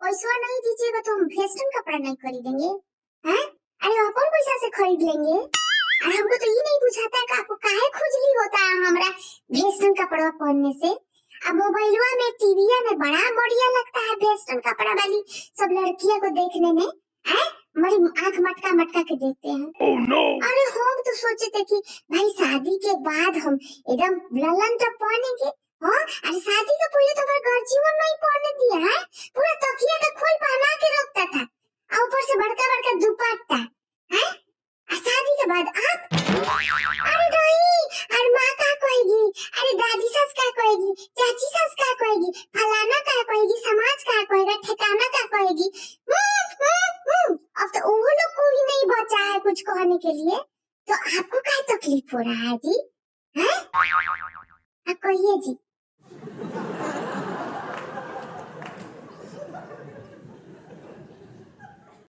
पैसा नहीं दीजिएगा तो हम वेस्टर्न कपड़ा नहीं खरीदेंगे। हैं? अरे अपन पैसा से खरीद लेंगे। और हमको तो ये नहीं बुझाता कि आपको काहे खुजली होता है हमरा वेस्टर्न कपड़ा पहनने से। अब मोबाइलवा में टीवीया में बड़ा बढ़िया लगता है वेस्टर्न कपड़ा वाली सब लड़कियों को देखने में। हैं? बड़ी आंख मटका मटका के देखते हैं। Oh no! अरे हम तो सोचे थे कि भाई शादी के बाद हम एकदम ललन टॉप पहनेंगे। हाँ, अरे शादी के पहले तो हमारे घर जीवन नहीं पहनने दिया है, पूरा तकिया का खोल पहना के रखता था और ऊपर से बड़का बड़का दुपट्टा। हैं? और शादी के बाद आप अरे नहीं, अरे माँ क्या कहेगी, अरे दादी सास क्या कहेगी, चाची सास क्या कहेगी, फलाना क्या कहेगी, समाज क्या कहेगा, ठिकाना क्या कहेगी। अब तो वो लोग को ही नहीं बचा है कुछ कहने के लिए, तो आपको क्या तकलीफ हो रहा है जी? हैं? आप कहिए जी।